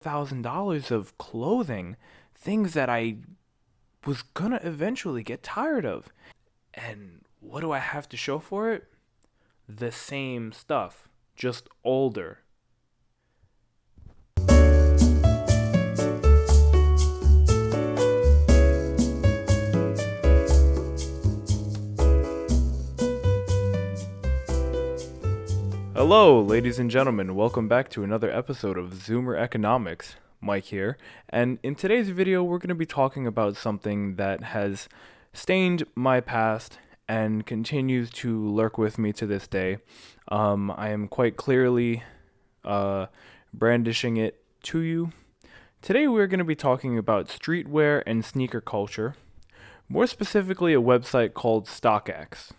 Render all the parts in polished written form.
$1,000 of clothing, things that I was gonna eventually get tired of. And what do I have to show for it? The same stuff, just older. Hello, ladies and gentlemen. Welcome back to another episode of Zoomer Economics. Mike here. And in today's video, we're going to be talking about something that has stained my past and continues to lurk with me to this day. I am quite clearly brandishing it to you. Today, we're going to be talking about streetwear and sneaker culture, more specifically, a website called StockX,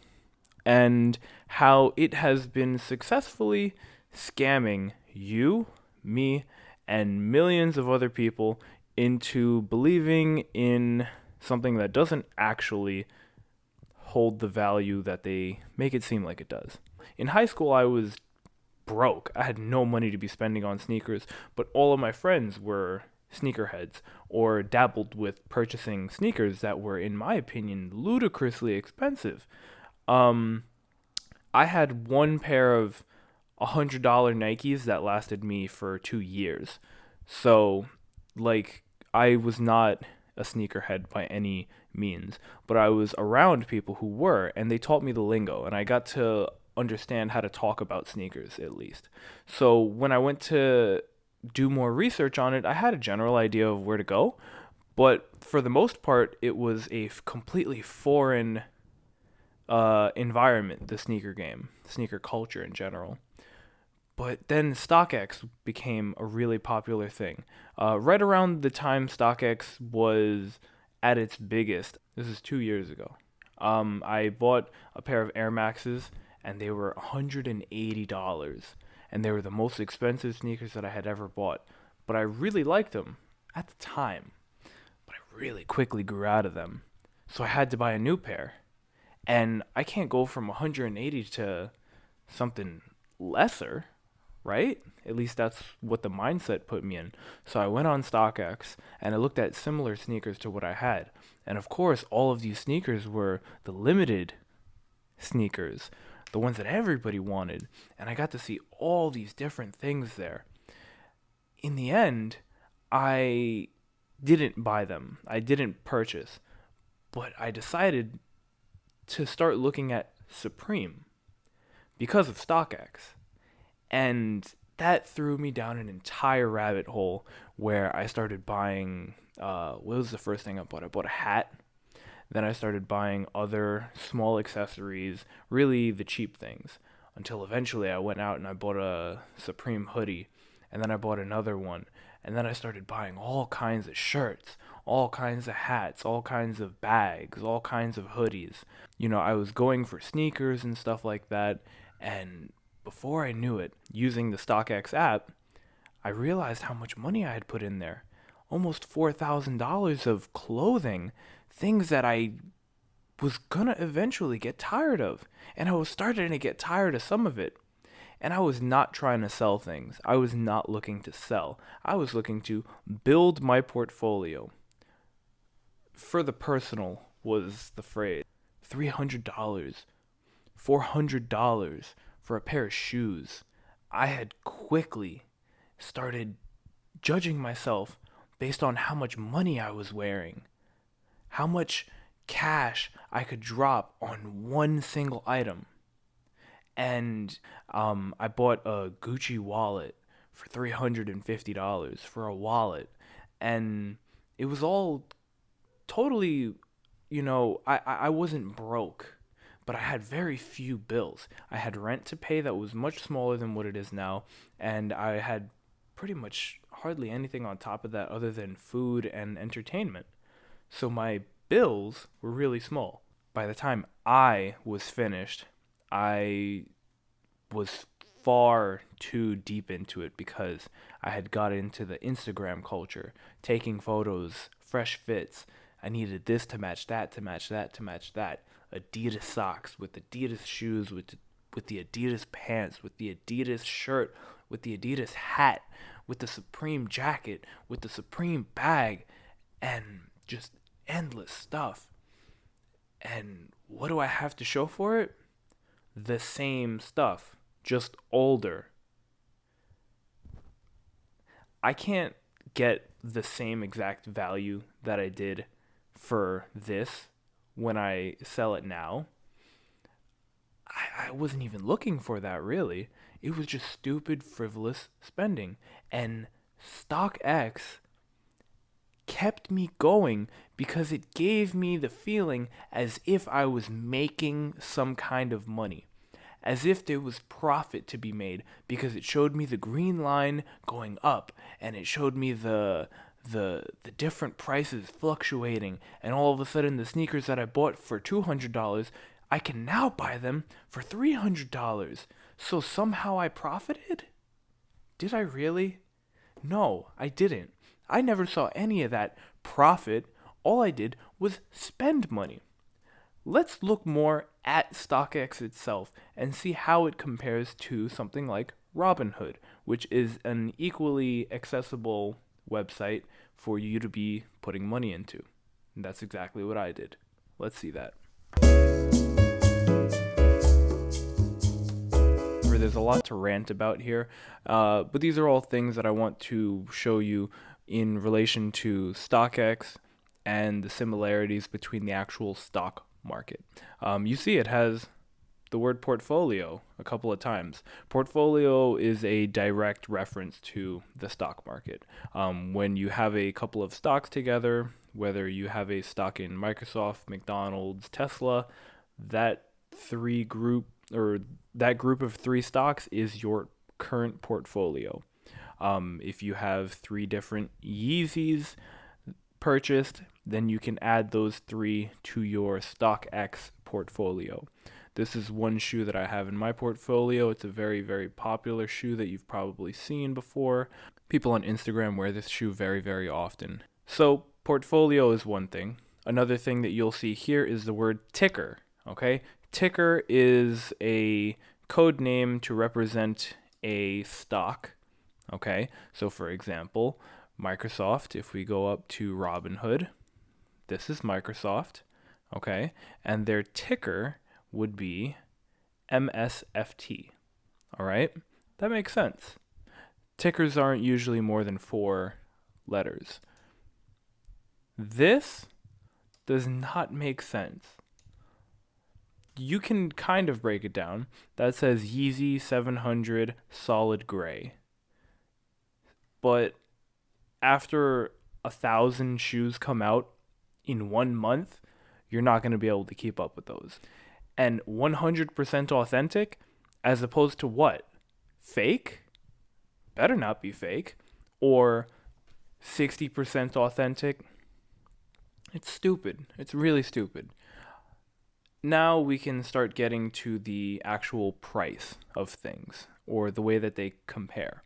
and how it has been successfully scamming you, me, and millions of other people into believing in something that doesn't actually hold the value that they make it seem like it does. In high school, I was broke. I had no money to be spending on sneakers, but all of my friends were sneakerheads or dabbled with purchasing sneakers that were, in my opinion, ludicrously expensive. I had one pair of $100 Nikes that lasted me for 2 years. So, I was not a sneakerhead by any means, but I was around people who were, and they taught me the lingo, and I got to understand how to talk about sneakers at least. So, when I went to do more research on it, I had a general idea of where to go, but for the most part, it was a completely foreign environment, the sneaker game, sneaker culture in general. But then StockX became a really popular thing. Right around the time StockX was at its biggest, this is 2 years ago, I bought a pair of Air Maxes, and they were $180. And they were the most expensive sneakers that I had ever bought. But I really liked them at the time. But I really quickly grew out of them. So I had to buy a new pair. And I can't go from 180 to something lesser, right? At least that's what the mindset put me in. So I went on StockX and I looked at similar sneakers to what I had. And of course, all of these sneakers were the limited sneakers, the ones that everybody wanted. And I got to see all these different things there. In the end, I didn't buy them. I didn't purchase. But I decided to start looking at Supreme because of StockX. And that threw me down an entire rabbit hole where I started buying, what was the first thing I bought? I bought a hat. Then I started buying other small accessories, really the cheap things, until eventually I went out and I bought a Supreme hoodie. And then I bought another one. And then I started buying all kinds of shirts, all kinds of hats, all kinds of bags, all kinds of hoodies. I was going for sneakers and stuff like that. And before I knew it, using the StockX app, I realized how much money I had put in there. Almost $4,000 of clothing, things that I was gonna eventually get tired of. And I was starting to get tired of some of it. And I was not trying to sell things. I was not looking to sell. I was looking to build my portfolio. For the personal was the phrase. $300, $400 for a pair of shoes. I had quickly started judging myself based on how much money I was wearing, how much cash I could drop on one single item. And I bought a Gucci wallet for $350 for a wallet. And it was all totally, I wasn't broke, but I had very few bills. I had rent to pay that was much smaller than what it is now. And I had pretty much hardly anything on top of that other than food and entertainment. So my bills were really small. By the time I was finished, I was far too deep into it because I had got into the Instagram culture, taking photos, fresh fits. I needed this to match that, to match that, to match that. Adidas socks with Adidas shoes, with the Adidas pants, with the Adidas shirt, with the Adidas hat, with the Supreme jacket, with the Supreme bag, and just endless stuff. And what do I have to show for it? The same stuff, just older. I can't get the same exact value that I did for this when I sell it now. I wasn't even looking for that, really. It was just stupid, frivolous spending. And StockX kept me going because it gave me the feeling as if I was making some kind of money, as if there was profit to be made, because it showed me the green line going up, and it showed me the different prices fluctuating, and all of a sudden the sneakers that I bought for $200, I can now buy them for $300. So somehow I profited? Did I really? No, I didn't. I never saw any of that profit. All I did was spend money. Let's look more at StockX itself and see how it compares to something like Robinhood, which is an equally accessible website for you to be putting money into. And that's exactly what I did. Let's see that. There's a lot to rant about here, but these are all things that I want to show you in relation to StockX and the similarities between the actual stock market. You see it has the word portfolio a couple of times. Portfolio is a direct reference to the stock market. When you have a couple of stocks together, whether you have a stock in Microsoft, McDonald's, Tesla, that group of three stocks is your current portfolio. If you have 3 different Yeezys purchased, then you can add those 3 to your StockX portfolio. This is one shoe that I have in my portfolio. It's a very, very popular shoe that you've probably seen before. People on Instagram wear this shoe very, very often. So portfolio is one thing. Another thing that you'll see here is the word ticker. Okay? Ticker is a code name to represent a stock. Okay, so for example, Microsoft, if we go up to Robinhood, this is Microsoft, okay, and their ticker would be MSFT. All right, that makes sense. Tickers aren't usually more than 4 letters. This does not make sense. You can kind of break it down. That says Yeezy 700 solid gray. But after 1,000 shoes come out in 1 month, you're not going to be able to keep up with those. And 100% authentic, as opposed to what? Fake? Better not be fake. Or 60% authentic. It's stupid. It's really stupid. Now we can start getting to the actual price of things, or the way that they compare.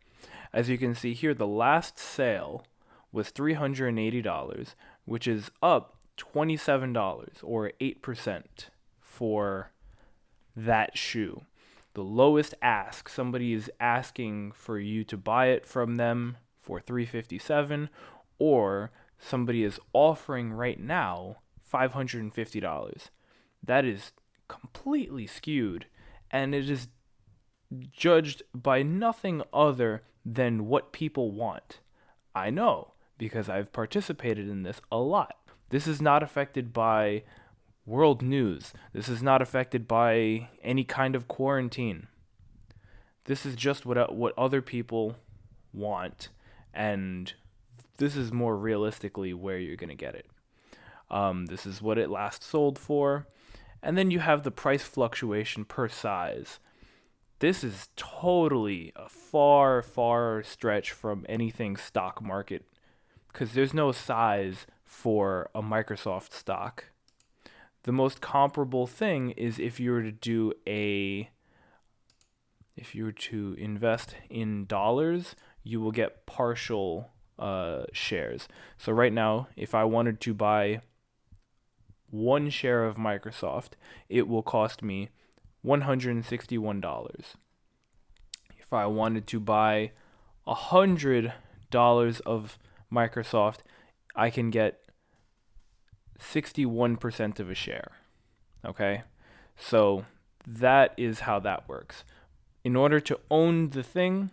As you can see here, the last sale was $380, which is up $27 or 8% for that shoe. The lowest ask, somebody is asking for you to buy it from them for $357, or somebody is offering right now $550. That is completely skewed, and it is judged by nothing other than what people want. I know, because I've participated in this a lot. This is not affected by world news. This is not affected by any kind of quarantine. This is just what other people want, and this is more realistically where you're going to get it. This is what it last sold for. And then you have the price fluctuation per size. This is totally a far, far stretch from anything stock market, because there's no size for a Microsoft stock. The most comparable thing is if you were to invest in dollars, you will get partial shares. So right now, if I wanted to buy 1 share of Microsoft, it will cost me $161. If I wanted to buy $100 of Microsoft, I can get 61% of a share. Okay? So that is how that works. In order to own the thing,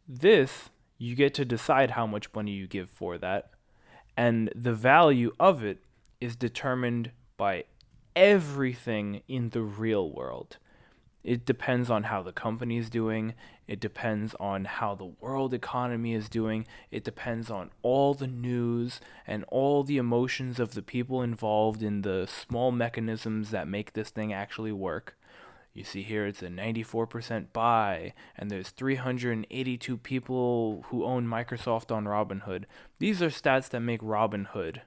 you get to decide how much money you give for that. And the value of it is determined by everything in the real world. It depends on how the company is doing. It depends on how the world economy is doing. It depends on all the news and all the emotions of the people involved in the small mechanisms that make this thing actually work. You see here it's a 94% buy, and there's 382 people who own Microsoft on Robinhood. These are stats that make Robinhood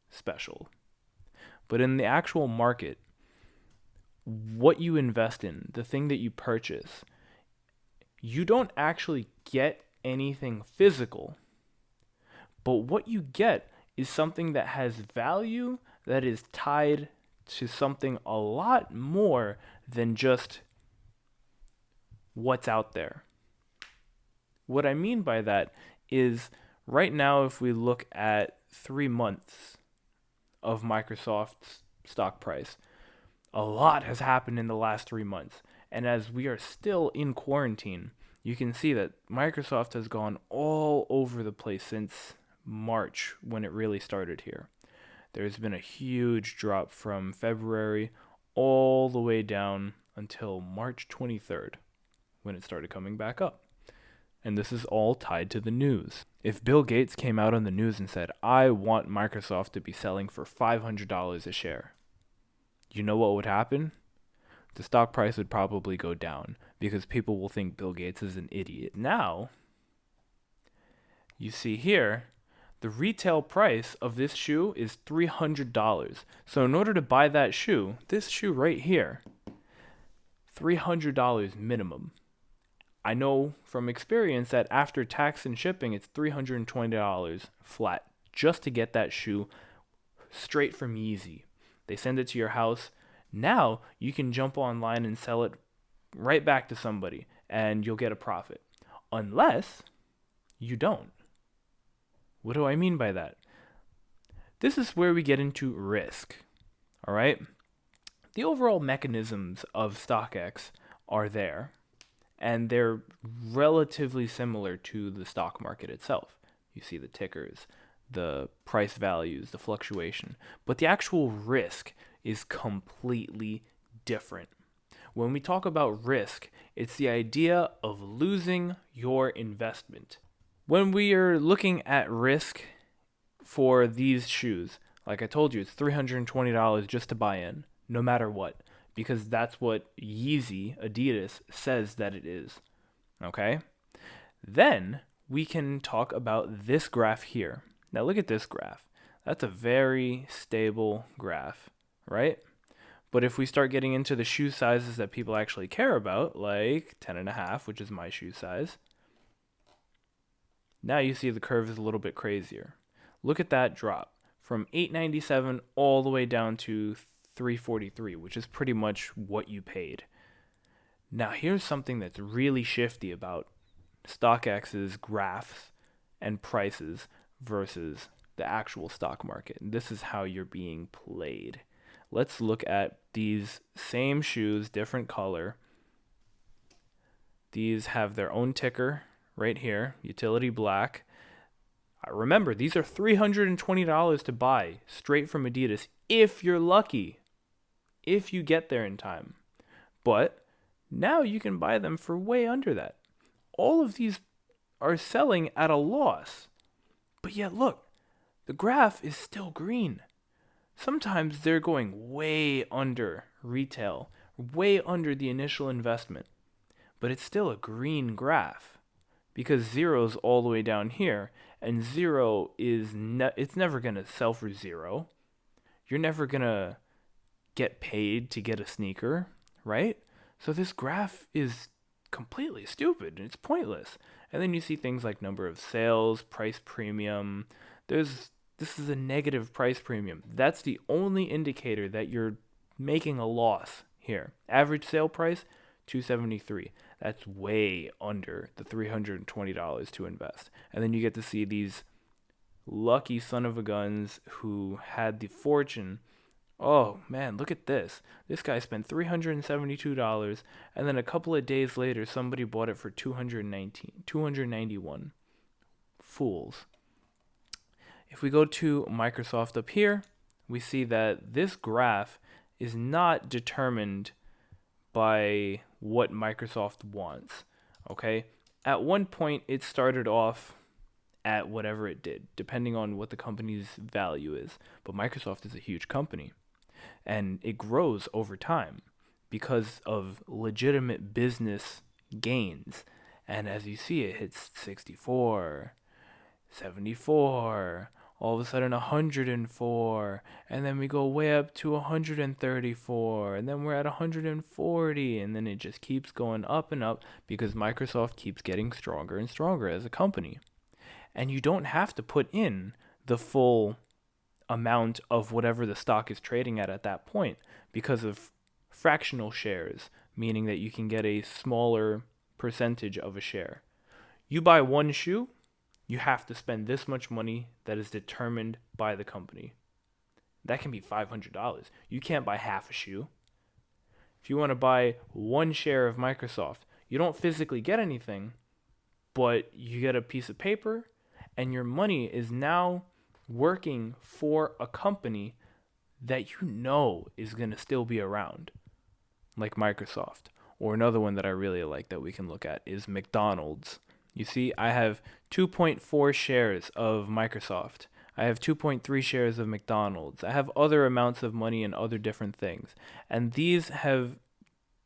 special. But in the actual market, what you invest in, the thing that you purchase, you don't actually get anything physical. But what you get is something that has value that is tied to something a lot more than just what's out there. What I mean by that is right now, if we look at 3 months of Microsoft's stock price, a lot has happened in the last 3 months. And as we are still in quarantine, you can see that Microsoft has gone all over the place since March when it really started here. There's been a huge drop from February all the way down until March 23rd when it started coming back up. And this is all tied to the news. If Bill Gates came out on the news and said, I want Microsoft to be selling for $500 a share, you know what would happen? The stock price would probably go down because people will think Bill Gates is an idiot. Now, you see here, the retail price of this shoe is $300. So in order to buy that shoe, this shoe right here, $300 minimum. I know from experience that after tax and shipping, it's $320 flat just to get that shoe straight from Yeezy. They send it to your house. Now you can jump online and sell it right back to somebody and you'll get a profit. Unless you don't. What do I mean by that? This is where we get into risk. All right? The overall mechanisms of StockX are there, and they're relatively similar to the stock market itself. You see the tickers, the price values, the fluctuation. But the actual risk is completely different. When we talk about risk, it's the idea of losing your investment. When we are looking at risk for these shoes, like I told you, it's $320 just to buy in, no matter what, because that's what Yeezy, Adidas, says that it is. Okay? Then we can talk about this graph here. Now look at this graph. That's a very stable graph, right? But if we start getting into the shoe sizes that people actually care about, like 10.5, which is my shoe size, now you see the curve is a little bit crazier. Look at that drop from $897 all the way down to $343, which is pretty much what you paid. Now here's something that's really shifty about StockX's graphs and prices versus the actual stock market. And this is how you're being played. Let's look at these same shoes, different color. These have their own ticker right here, utility black. Remember, these are $320 to buy straight from Adidas if you're lucky, if you get there in time. But now you can buy them for way under that. All of these are selling at a loss. But yet look, the graph is still green. Sometimes they're going way under retail, way under the initial investment. But it's still a green graph because zero's all the way down here, and zero is it's never going to sell for zero. You're never going to get paid to get a sneaker, right? So this graph is completely stupid and it's pointless. And then you see things like number of sales, price premium. This is a negative price premium. That's the only indicator that you're making a loss here. Average sale price, $273. That's way under the $320 to invest. And then you get to see these lucky son of a guns who had the fortune. Oh man, look at this. This guy spent $372, and then a couple of days later somebody bought it for $291. Fools. If we go to Microsoft up here, we see that this graph is not determined by what Microsoft wants. Okay? At one point it started off at whatever it did, depending on what the company's value is. But Microsoft is a huge company, and it grows over time because of legitimate business gains. And as you see, it hits 64, 74, all of a sudden 104, and then we go way up to 134, and then we're at 140, and then it just keeps going up and up because Microsoft keeps getting stronger and stronger as a company. And you don't have to put in the full amount of whatever the stock is trading at that point because of fractional shares, meaning that you can get a smaller percentage of a share. You buy one shoe, you have to spend this much money that is determined by the company. That can be $500. You can't buy half a shoe. If you want to buy one share of Microsoft, you don't physically get anything, but you get a piece of paper, and your money is now working for a company that you know is going to still be around, like Microsoft. Or another one that I really like that we can look at is McDonald's. You see, I have 2.4 shares of Microsoft. I have 2.3 shares of McDonald's. I have other amounts of money in other different things. And these have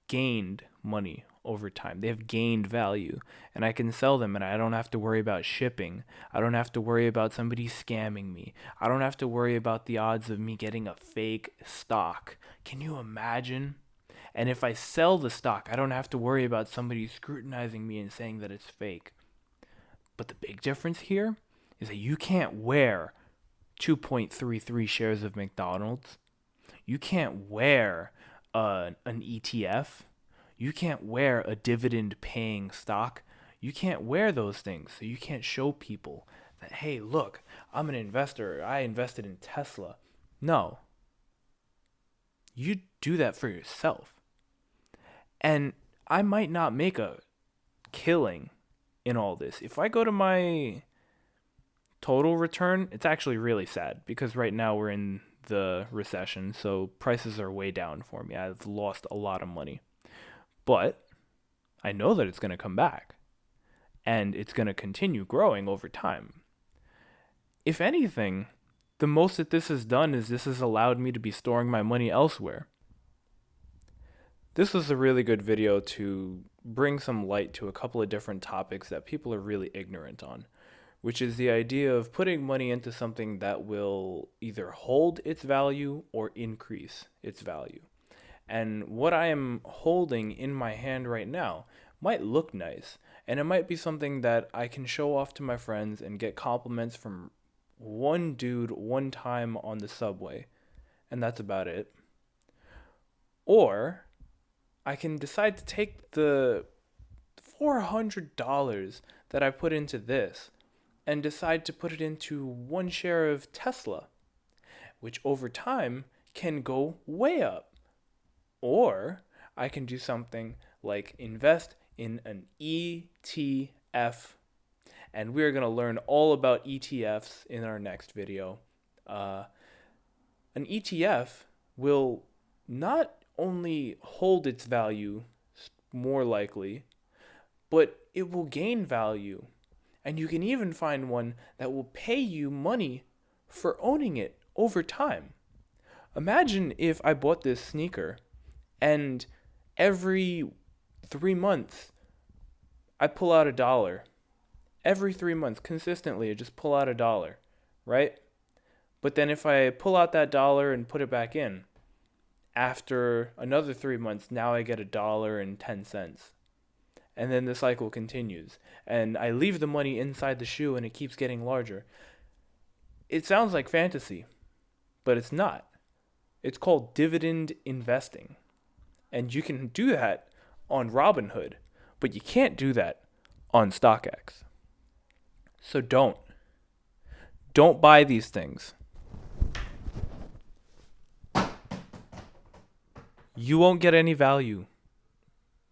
gained money over time. They have gained value. And I can sell them, and I don't have to worry about shipping. I don't have to worry about somebody scamming me. I don't have to worry about the odds of me getting a fake stock. Can you imagine? And if I sell the stock, I don't have to worry about somebody scrutinizing me and saying that it's fake. But the big difference here is that you can't wear 2.33 shares of McDonald's. You can't wear an ETF. You can't wear a dividend-paying stock. You can't wear those things. So you can't show people that, hey, look, I'm an investor. I invested in Tesla. No. You do that for yourself. And I might not make a killing in all this. If I go to my total return, it's actually really sad because right now we're in the recession, so prices are way down for me. I've lost a lot of money. But I know that it's going to come back, and it's going to continue growing over time. If anything, the most that this has done is this has allowed me to be storing my money elsewhere. This was a really good video to bring some light to a couple of different topics that people are really ignorant on, which is the idea of putting money into something that will either hold its value or increase its value. And what I am holding in my hand right now might look nice, and it might be something that I can show off to my friends and get compliments from one dude one time on the subway, and that's about it. Or I can decide to take the $400 that I put into this and decide to put it into one share of Tesla, which over time can go way up. Or I can do something like invest in an ETF, and we're going to learn all about ETFs in our next video. An ETF will not only hold its value more likely, but it will gain value. And you can even find one that will pay you money for owning it over time. Imagine if I bought this sneaker and every 3 months I pull out $1. Every 3 months, consistently, I just pull out $1, right? But then if I pull out that $1 and put it back in, after another 3 months, now I get $1.10. And then the cycle continues. And I leave the money inside the shoe and it keeps getting larger. It sounds like fantasy, but it's not. It's called dividend investing. And you can do that on Robinhood. But you can't do that on StockX. So don't. Don't buy these things. You won't get any value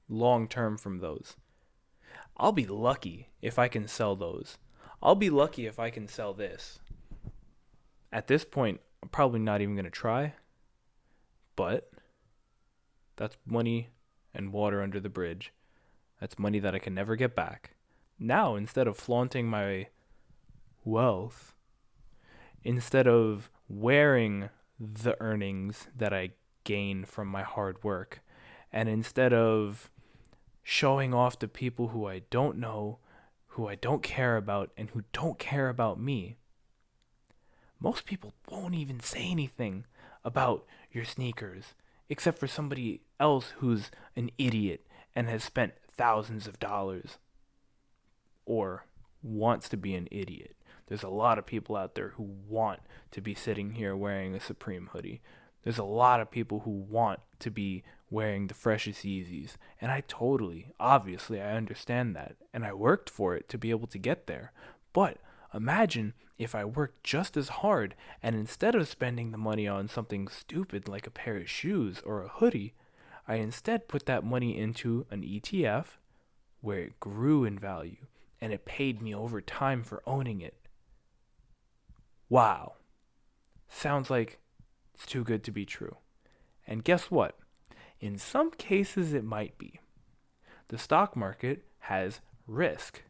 long term from those. I'll be lucky if I can sell those. I'll be lucky if I can sell this. At this point, I'm probably not even going to try. But that's money and water under the bridge. That's money that I can never get back. Now, instead of flaunting my wealth, instead of wearing the earnings that I gain from my hard work, and instead of showing off to people who I don't know, who I don't care about, and who don't care about me, most people won't even say anything about your sneakers, except for somebody else who's an idiot and has spent thousands of dollars or wants to be an idiot. There's a lot of people out there who want to be sitting here wearing a Supreme hoodie. There's a lot of people who want to be wearing the freshest Yeezys. And obviously, I understand that. And I worked for it to be able to get there. But imagine if I worked just as hard and instead of spending the money on something stupid like a pair of shoes or a hoodie, I instead put that money into an ETF where it grew in value and it paid me over time for owning it. Wow. Sounds like it's too good to be true. And guess what? In some cases it might be. The stock market has risk.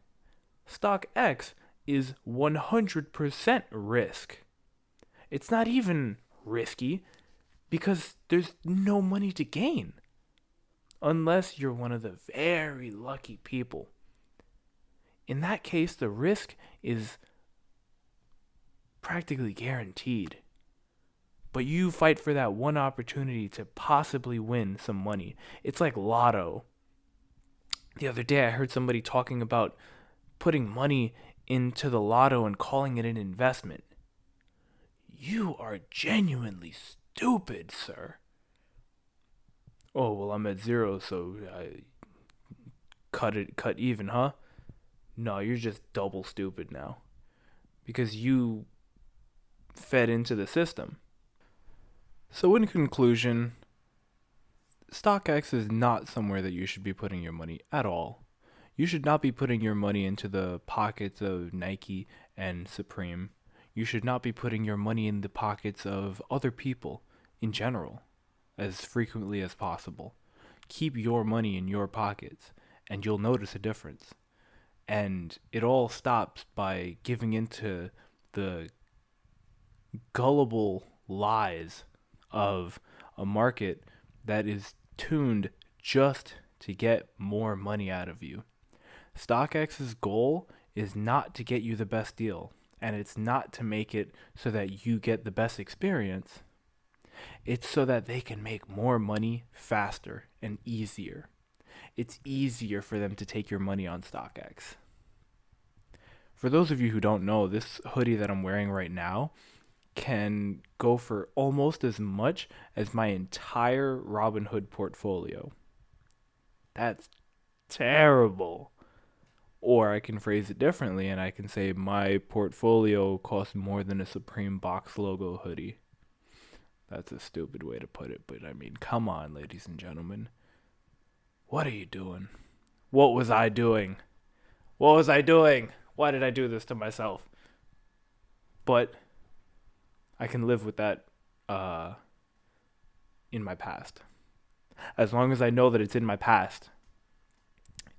StockX is 100% risk. It's not even risky because there's no money to gain. Unless you're one of the very lucky people. In that case, the risk is practically guaranteed. But you fight for that one opportunity to possibly win some money. It's like lotto. The other day I heard somebody talking about putting money into the lotto and calling it an investment. You are genuinely stupid, sir. Oh, well, I'm at zero, so I cut even, huh? No, you're just double stupid now. Because you fed into the system. So in conclusion, StockX is not somewhere that you should be putting your money at all. You should not be putting your money into the pockets of Nike and Supreme. You should not be putting your money in the pockets of other people in general as frequently as possible. Keep your money in your pockets and you'll notice a difference. And it all stops by giving into the gullible lies of a market that is tuned just to get more money out of you. StockX's goal is not to get you the best deal, and it's not to make it so that you get the best experience. It's so that they can make more money faster and easier. It's easier for them to take your money on StockX. For those of you who don't know, this hoodie that I'm wearing right now can go for almost as much as my entire Robinhood portfolio. That's terrible. Or I can phrase it differently and I can say my portfolio costs more than a Supreme box logo hoodie. That's a stupid way to put it, but I mean, come on, ladies and gentlemen. What are you doing? What was I doing? What was I doing? Why did I do this to myself? But I can live with that in my past. As long as I know that it's in my past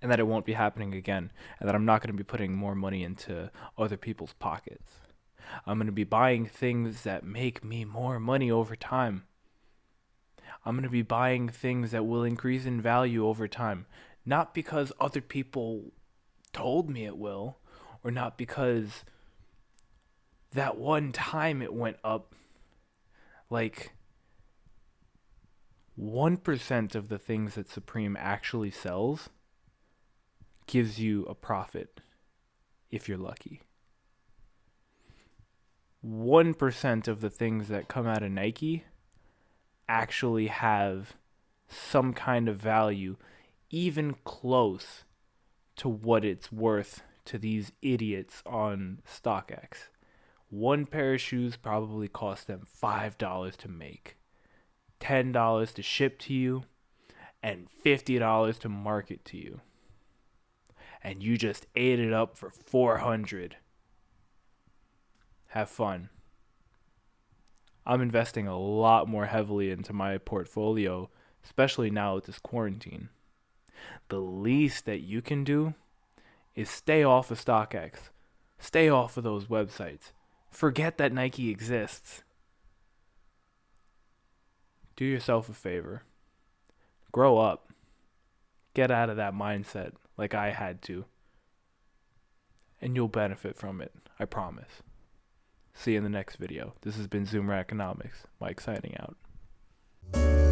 and that it won't be happening again and that I'm not going to be putting more money into other people's pockets. I'm going to be buying things that make me more money over time. I'm going to be buying things that will increase in value over time. Not because other people told me it will, or not because that one time it went up. Like 1% of the things that Supreme actually sells gives you a profit if you're lucky. 1% of the things that come out of Nike actually have some kind of value even close to what it's worth to these idiots on StockX. One pair of shoes probably cost them $5 to make, $10 to ship to you, and $50 to market to you. And you just ate it up for $400. Have fun. I'm investing a lot more heavily into my portfolio, especially now with this quarantine. The least that you can do is stay off of StockX. Stay off of those websites. Forget that Nike exists. Do yourself a favor. Grow up. Get out of that mindset like I had to. And you'll benefit from it, I promise. See you in the next video. This has been Zoomer Economics. Mike signing out.